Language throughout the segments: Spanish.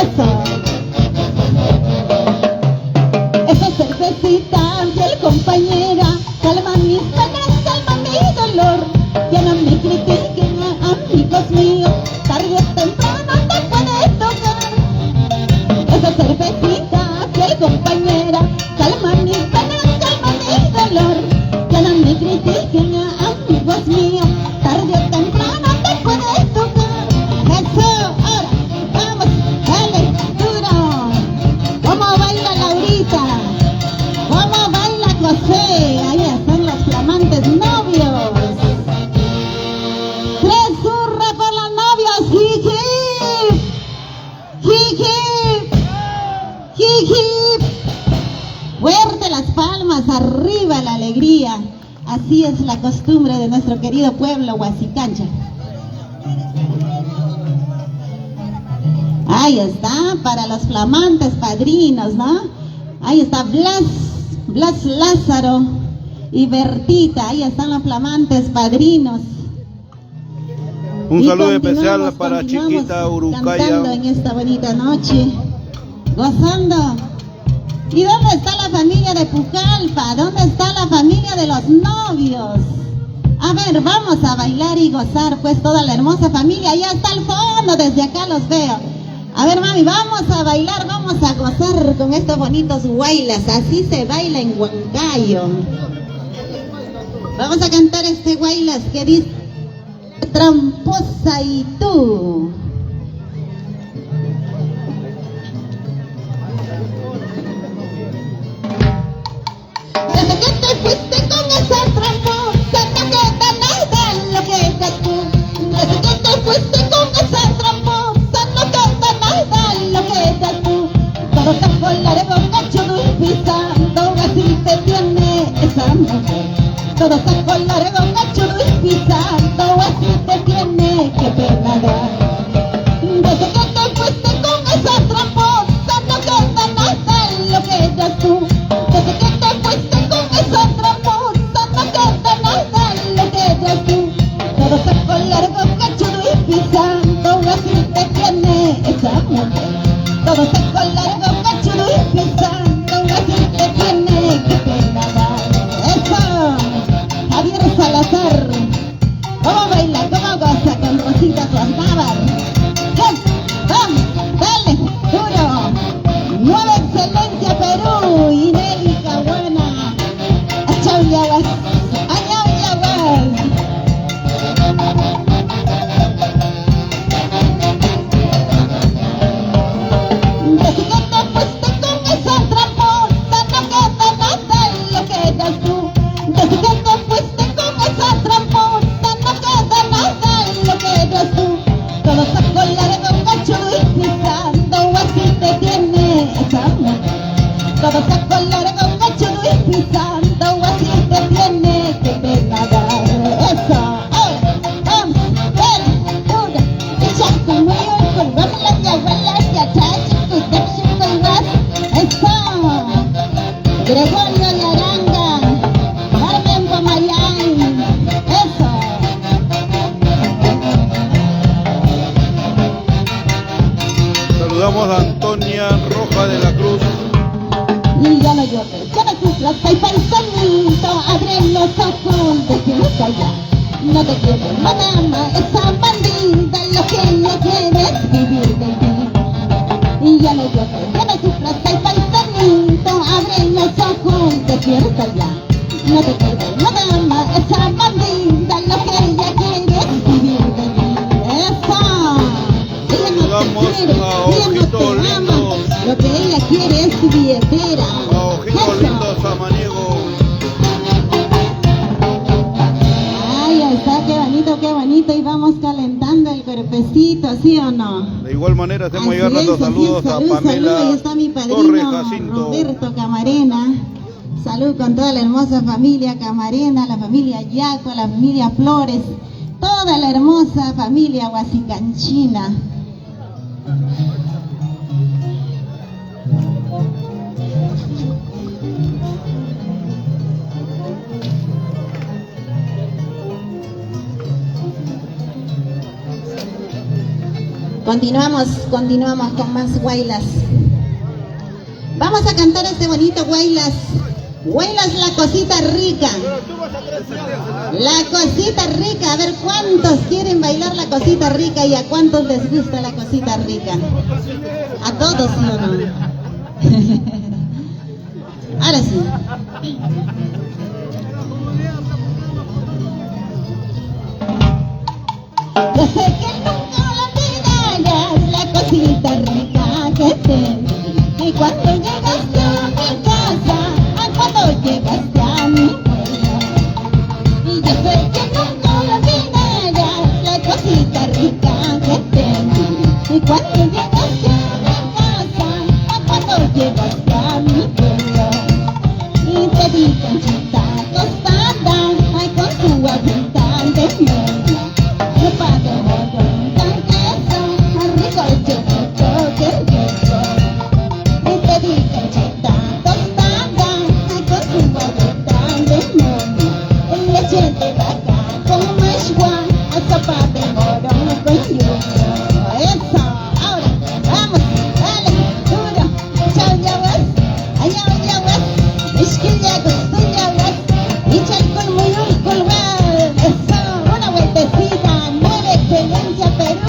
Eso. Esa cervecita, fiel compañera, calma mis penas, calma mi dolor. Ya no me critiquen, amigos míos, tarde o temprano te puede tocar. Esa cervecita, fiel compañera, calma mis penas, calma mi dolor. Ya no me critiquen, amigos míos, tarde o temprano te puede tocar. Eso, ahora, vamos, dale, duro. ¿Cómo baila Laurita? ¿Cómo baila José? Ahí están los flamantes novios. Tres hurra por los novios. Jiji, jiji, jiji. Fuerte las palmas, arriba la alegría. Así es la costumbre de nuestro querido pueblo Huasicancha. Ahí está, para los flamantes padrinos, ¿no? Ahí está Blas Lázaro y Bertita, ahí están los flamantes padrinos. Un saludo especial para Chiquita Urucaya. Cantando en esta bonita noche, gozando. ¿Y dónde está la familia de Pucallpa? ¿Dónde está la familia de los novios? A ver, vamos a bailar y gozar, pues, toda la hermosa familia. Allá está al fondo, desde acá los veo. A ver, mami, vamos a bailar, vamos a gozar con estos bonitos huaylas. Así se baila en Huancayo. Vamos a cantar este huaylas que dice: tramposa y tú. Desde que te fuiste con esa tramposa, no queda nada en lo que eres tú. Desde que te fuiste con esa tramposa, no queda nada en lo que eres tú. Todo está con la de bocachudo y pisando, así te tiene esa mujer. Todo está con la de bocachudo y pisando, así te tiene que perdonar. Desde que te fuiste con esa tramposa, no queda nada en lo que eres tú. Desde que te fuiste con esa tramposa, no queda nada en lo que eres tú. Todo está con largo, cachudo y pisando, así te tiene esa mujer. Todo está con largo, cachudo y pisando, así te tiene que perdonar. Eso, Javier Salazar, cómo baila, cómo goza con Rosita Suaznavar. Yes, vamos, dale, duro. Nueva Excelencia Perú, Inédita buena. Achau yawas, añau yawas. Desde que te fuiste con esa tramposa, no queda nada en lo que eres tú. Desde que te fuiste con esa tramposa, no queda nada en lo que eres tú. Todo está con largo, cachudo y pisando, así te tiene esa mujer. Todo está con largo, cachudo y pisando, así te tiene que perdonar. Eso, vamos, dale, dura. Echa conmigo y con la yaguala, ya atrás, y tu texto y vas. Eso, Gregorio Yaranga, Carmen Pomayán. Eso. Saludamos a Antonia Roja de la Cruz. Y ya no llores, ya no sufras, hay pensamiento, abre los ojos, déjenos allá. No te quiere, no te ama, esa bandida, lo que ella quiere es vivir de ti. Y ya no llores, ya no sufras, hay pensamiento, abre los ojos, déjenos allá. No te quiere, no te ama, esa bandida, lo que ella quiere es vivir de ti. Eso. Ella no te quiere, ella no te ama, lo que ella quiere es tu billetera. A Ojitos Lindos Samaniego. Ay, ahí está, qué bonito, y vamos calentando el cuerpecito, ¿sí o no? De igual manera hacemos Así llegar nuestros es, así saludos es, a salud, Pamela ahí está mi padrino, Torres Jacinto. Roberto Camarena. Salud con toda la hermosa familia Camarena, la familia Yaco, la familia Flores, toda la hermosa familia huasicanchina. Continuamos con más guaylas. Vamos a cantar este bonito guaylas. Guaylas, la cosita rica. La cosita rica. A ver cuántos quieren bailar la cosita rica y a cuántos les gusta la cosita rica. A todos, ¿sí o no? Ahora sí. Yo sé que nunca olvidarás la cosita rica que te di. Y cuando llegaste a mi casa, cuando llegaste a mi pueblo. Y yo sé que nunca olvidarás la cosita rica que te di. Y cuando llegaste a mi casa, cuando llegaste a mi pueblo. Y te di conchita tostada, ay, con su agüita de miel. Sopa de morón con queso, rico el chiquito que rico. Y te di conchita tostada, ay, con su agüita de miel. Leche de vaca con mashua, sopa de morón con yuyo. Eso, ahora, vamos, dale, duro, chao ya ves, allá ya ves, es que ya gustó ya ves, y chalcón muy colgar, eso, una vueltecita, nueva excelencia Perú.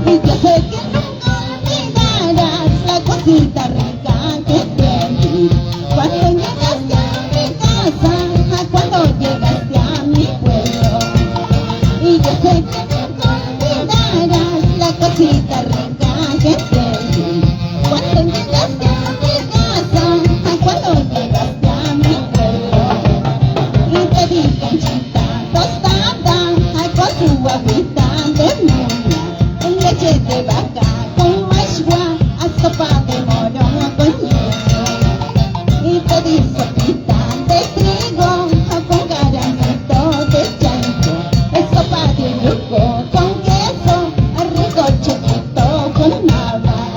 Y yo sé que nunca olvidarás la cosita rica que te di. Cuando llegaste a mi casa, cuando llegaste a mi pueblo. Y yo sé que nunca olvidarás la cosita rica que te di. Cuando llegaste a mi casa, cuando llegaste a mi pueblo. Y te di conchita tostada, con su agüita de miel. Leche de vaca con mashua, sopa de morón con yuyo. Y te di sopita de trigo con caramito de chancho. Sopa de yugo con queso, rico chiquito con nabas.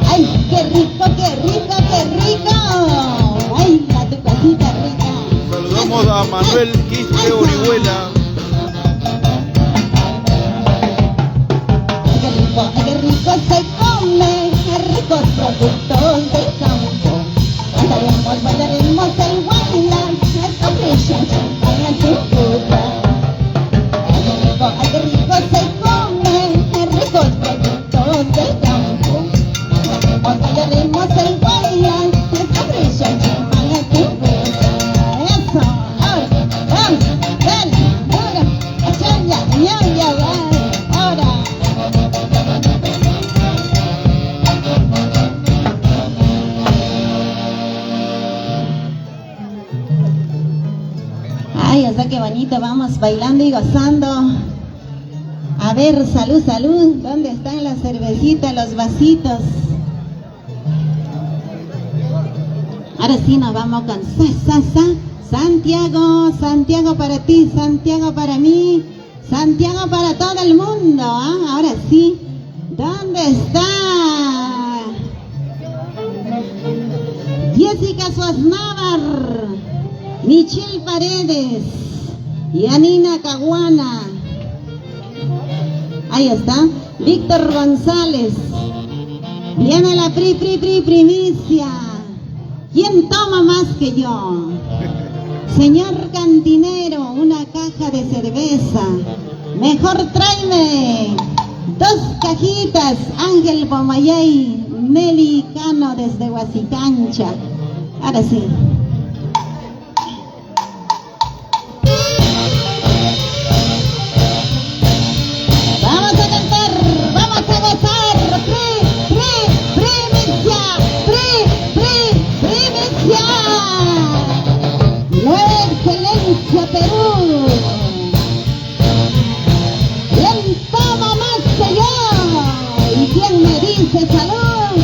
¡Ay, qué rico, qué rico, qué rico! ¡Ay, la tu casita rica! Saludamos a Manuel Quispe Orihuela. Qué rico se come, ricos productos del campo. Cantaremos, bailaremos el guaylas, con presión, champaña, cintura. Qué rico se come, ricos productos del campo. Cantaremos, bailaremos el guaylas, con presión, champaña, cintura. Eso, ahora, vamos, dale, duro, chaya, ñaya, ahora. Ay, o sea qué bonito, vamos bailando y gozando. A ver, salud, salud. ¿Dónde están las cervecitas, los vasitos? Ahora sí nos vamos con Santiago, Santiago para ti, Santiago para mí, Santiago para todo el mundo. Ahora sí, ¿dónde está? Jessica Suaznavar, Michelle Paredes, Yanina Caguana. Ahí está, Víctor González. Viene la primicia. ¿Quién toma más que yo? Señor cantinero, una caja de cerveza. Mejor tráeme 2 cajitas. Ángel Pomayay, Nelly Cano desde Huasicancha. Ahora sí. Vamos a cantar, vamos a gozar. Primicia. Nueva excelencia Perú. ¿Quién toma más que yo? ¿Y quién me dice salud?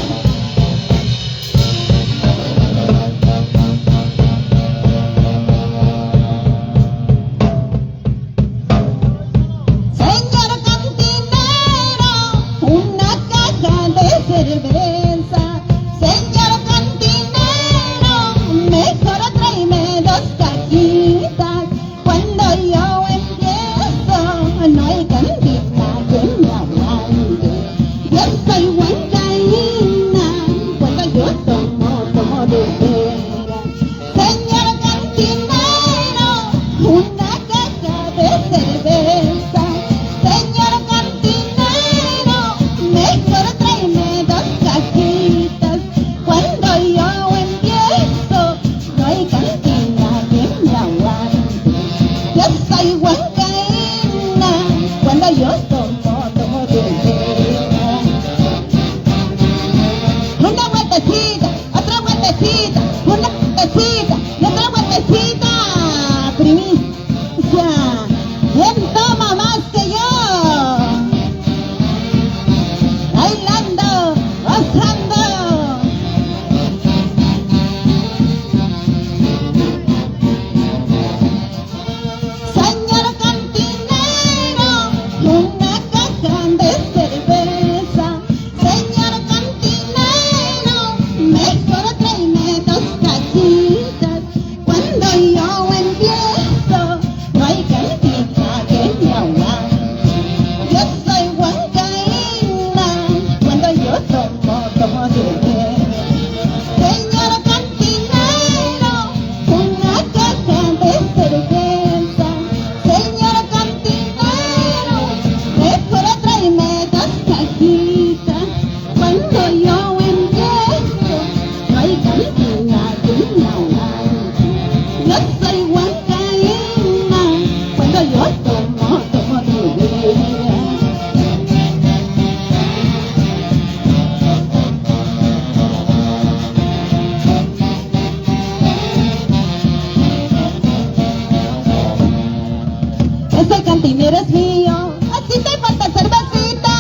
ese cantinero es mío. Así te falta cervecita,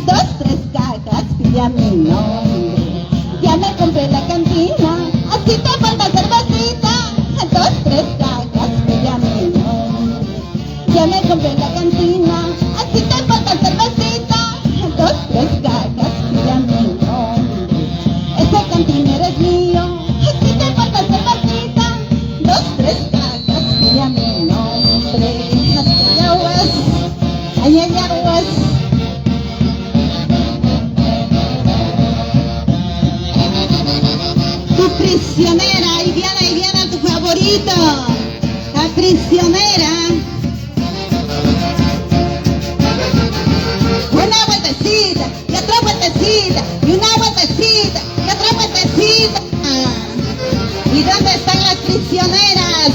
2, 3 cajas, pide a mi nombre. Ya me compré la cantina, así te falta cervecita, 2, 3 cajas, pide a mi nombre. Ya me compré la cantina, así te falta cervecita, 2, 3 cajas, pide a mi nombre. Ese cantinero es mío, así te falta cervecita, 2, 3 cajas, pide a mi nombre. Así aguas, ay, ay, aguas. Tu prisionera, ahí viene tu favorito. La prisionera. Una vueltecita, y otra vueltecita, y una vueltecita, y otra vueltecita. ¿Y dónde están las prisioneras?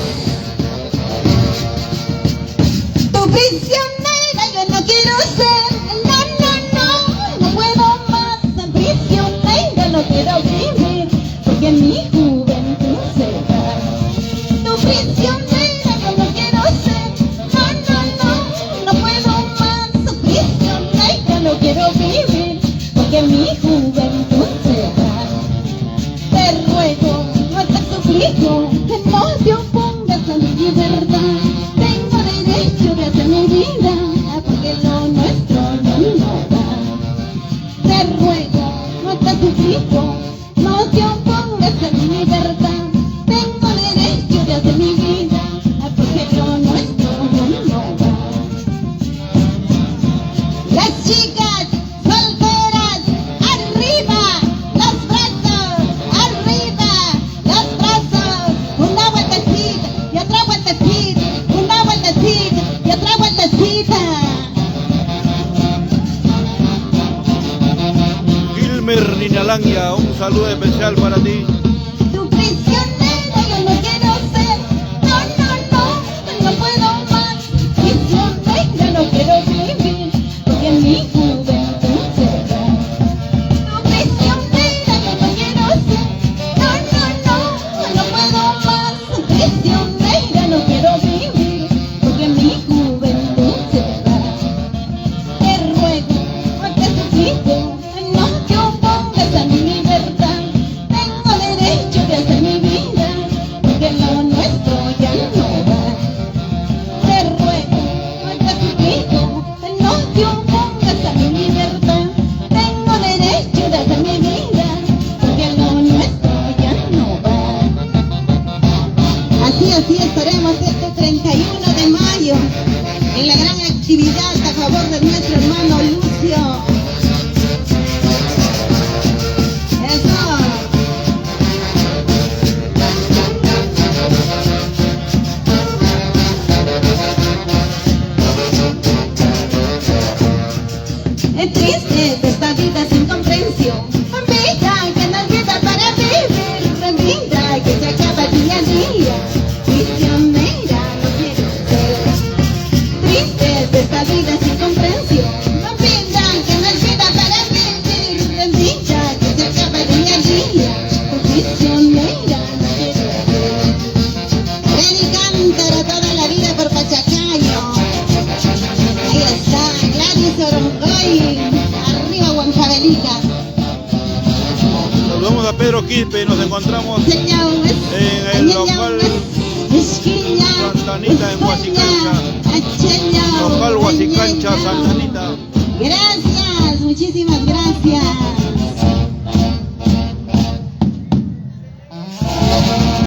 Tu prisionera yo no quiero ser. No, no, no, no puedo más. Prisionera no quiero vivir, porque mi juventud se va. Tu prisionera yo no quiero ser. No, no, no, no puedo más. Prisionera no quiero vivir, porque mi juventud se va. Te ruego, no te suplico, que no te opongas a mi libertad. Tengo derecho de hacer mi vida, porque lo nuestro no va. Te ruego, no te suplico, no te opongas a mi libertad. Tengo derecho de hacer mi vida, porque lo nuestro no va. Las chicas solteras, arriba, los brazos, arriba, los brazos. Una vueltecita y otra vueltecita, una vueltecita y otra vueltecita. Gilmer Ninalangya, un saludo especial para ti. Tu prisionera yo no quiero ser. No, no, no, no puedo más. Prisionera no quiero vivir, porque mi juventud se va. Tu prisionera yo no quiero ser. No, no, no, no puedo más. Prisionera no quiero vivir, porque mi juventud se va. Te ruego, no te suplico, no te opongas a mi libertad. Tengo derecho de hacer mi vida, porque lo nuestro ya no va. Te ruego, no te suplico, no te opongas a mi libertad. Tengo derecho de hacer mi vida, porque lo nuestro ya no va. Así estaremos este 31 de mayo en la gran actividad a favor de nuestro hermano Lucio. Eso. Es triste esta vida sin comprensión. Vida que no es vida para vivir. Vida que se acaba día a día. Prisionera no quiero ser. Triste esta vida sin comprensión. Vida que no es vida para vivir. Vida que se acaba día a día. Prisionera no quiero ser. Freddy Cántaro toda la vida por Pachacayo. Ahí está, Gladys Oroncoy, arriba Huancavelica. Nos vamos a Pedro Quispe, nos encontramos en el local Santanita en Huasicancha. Local Huasicancha, Santanita.